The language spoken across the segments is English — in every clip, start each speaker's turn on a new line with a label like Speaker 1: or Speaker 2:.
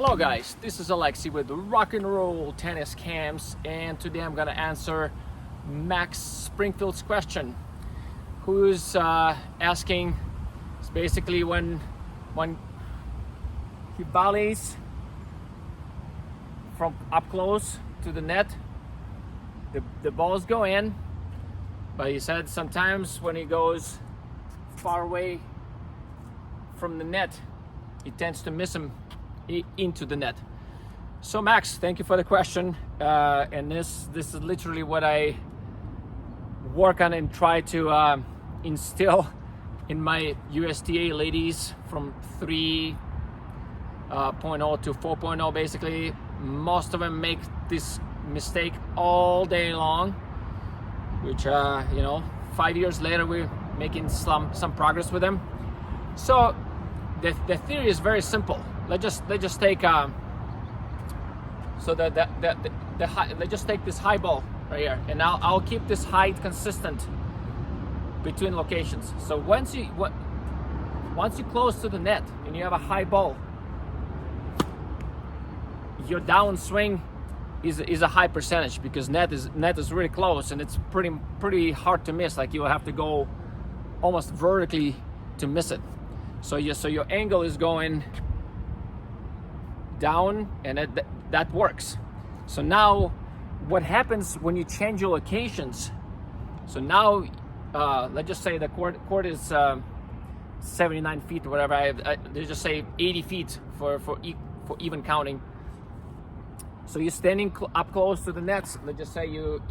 Speaker 1: Hello guys, this is Alexi with Rock and Roll Tennis Camps, and today I'm gonna answer Max Springfield's question, who's asking. It's basically when he volleys from up close to the net, the balls go in, but he said sometimes when he goes far away from the net, he tends to miss him into the net. So Max, thank you for the question, and this is literally what I work on and try to instill in my USTA ladies from 3.0 to 4.0. Basically, most of them make this mistake all day long, which 5 years later we're making some progress with them. So the theory is very simple. Let's just take let's just take this high ball right here, and I'll keep this height consistent between locations. So once you close to the net and you have a high ball, your downswing is a high percentage, because net is really close and it's pretty hard to miss. Like, you'll have to go almost vertically to miss it. So your angle is going down, and that works. So now what happens when you change your locations? So now let's just say the court is 79 feet or whatever. Let's just say 80 feet for even counting. So you're standing up close to the nets. Let's just say your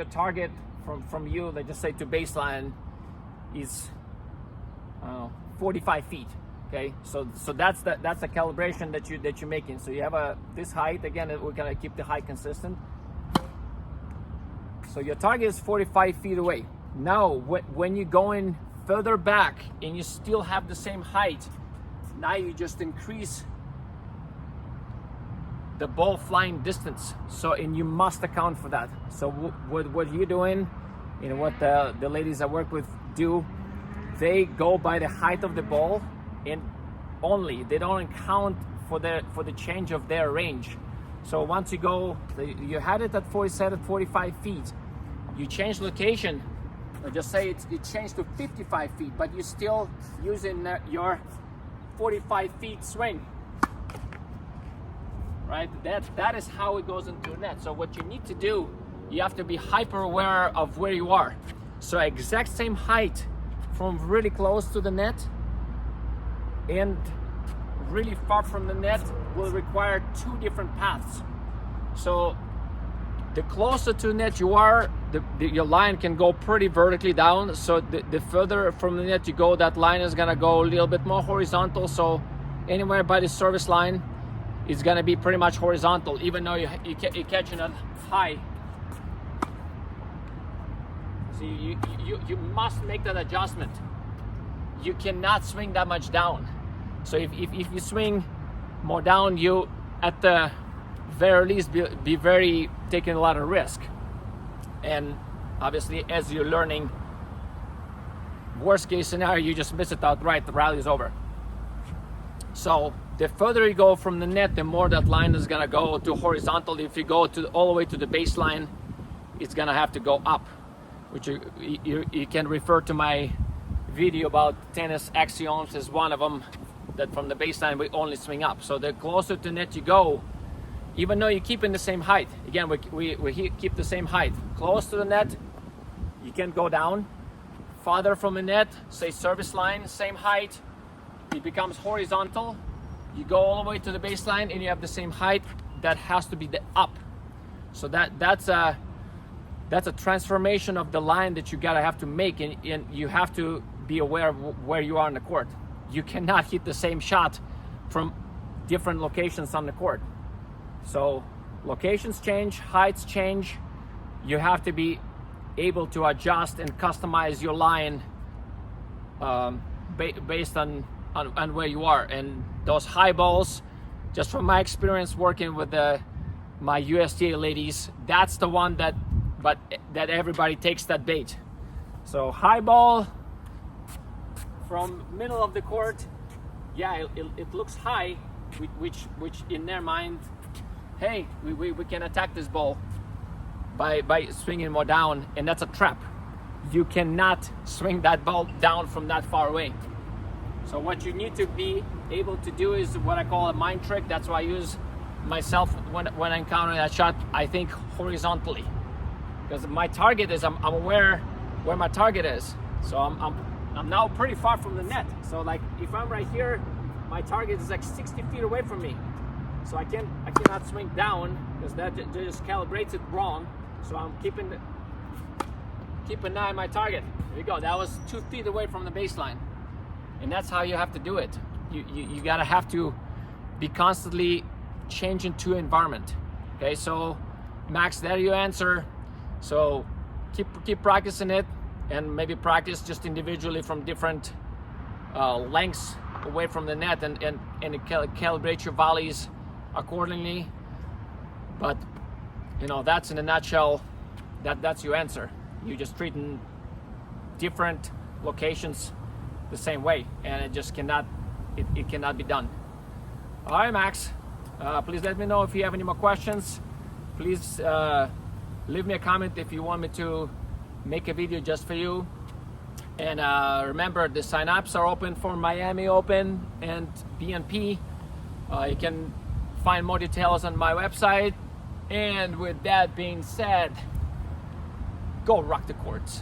Speaker 1: target from you, let's just say, to baseline is 45 feet. Okay, so that's the calibration that you're making. So you have this height. Again, we're gonna keep the height consistent. So your target is 45 feet away. Now, when you're going further back and you still have the same height, now you just increase the ball flying distance. So, and you must account for that. So what you're doing, what the ladies I work with do, they go by the height of the ball, and only they don't account for the change of their range. So once you had it at 47, 45 feet, you change location. Let's just say it changed to 55 feet, but you're still using your 45 feet swing, right? That is how it goes into a net. So what you need to do, you have to be hyper aware of where you are. So exact same height from really close to the net and really far from the net will require two different paths. So the closer to the net you are, your line can go pretty vertically down. So the further from the net you go, that line is gonna go a little bit more horizontal. So anywhere by the service line, it's gonna be pretty much horizontal, even though you're catching it high. So you must make that adjustment. You cannot swing that much down. So if you swing more down, you at the very least be very taking a lot of risk. And obviously, as you're learning, worst case scenario, you just miss it outright, the rally is over. So the further you go from the net, the more that line is gonna go to horizontal. If you go all the way to the baseline, it's gonna have to go up, which you can refer to my video about tennis axioms as one of them, that from the baseline we only swing up. So the closer to net you go, even though you're keeping the same height, again we keep the same height, close to the net you can go down. Farther from the net, say service line, same height, it becomes horizontal. You go all the way to the baseline and you have the same height. That has to be the up. So that's a transformation of the line that you gotta have to make, and you have to be aware of where you are on the court. You cannot hit the same shot from different locations on the court. So locations change, heights change. You have to be able to adjust and customize your line based on where you are. And those high balls, just from my experience working with my USTA ladies, that's the one that everybody takes that bait. So high ball from middle of the court, yeah, it looks high, which in their mind, hey, we can attack this ball by swinging more down, and that's a trap. You cannot swing that ball down from that far away. So what you need to be able to do is what I call a mind trick. That's why I use myself when I encounter that shot. I think horizontally, because my target is, I'm aware where my target is. So I'm now pretty far from the net. So like if I'm right here, my target is like 60 feet away from me. So I cannot swing down, because that just calibrates it wrong. So I'm keep an eye on my target. There you go. That was 2 feet away from the baseline. And that's how you have to do it. You gotta have to be constantly changing to environment. Okay, so Max, there you answer. So keep practicing it, and maybe practice just individually from different lengths away from the net, and calibrate your volleys accordingly. But you know, that's in a nutshell. That's your answer. You're just treating different locations the same way, and it just cannot be done. All right, Max, please let me know if you have any more questions. Please leave me a comment if you want me to make a video just for you. And remember, the sign-ups are open for Miami Open and BNP. You can find more details on my website. And with that being said, go rock the courts.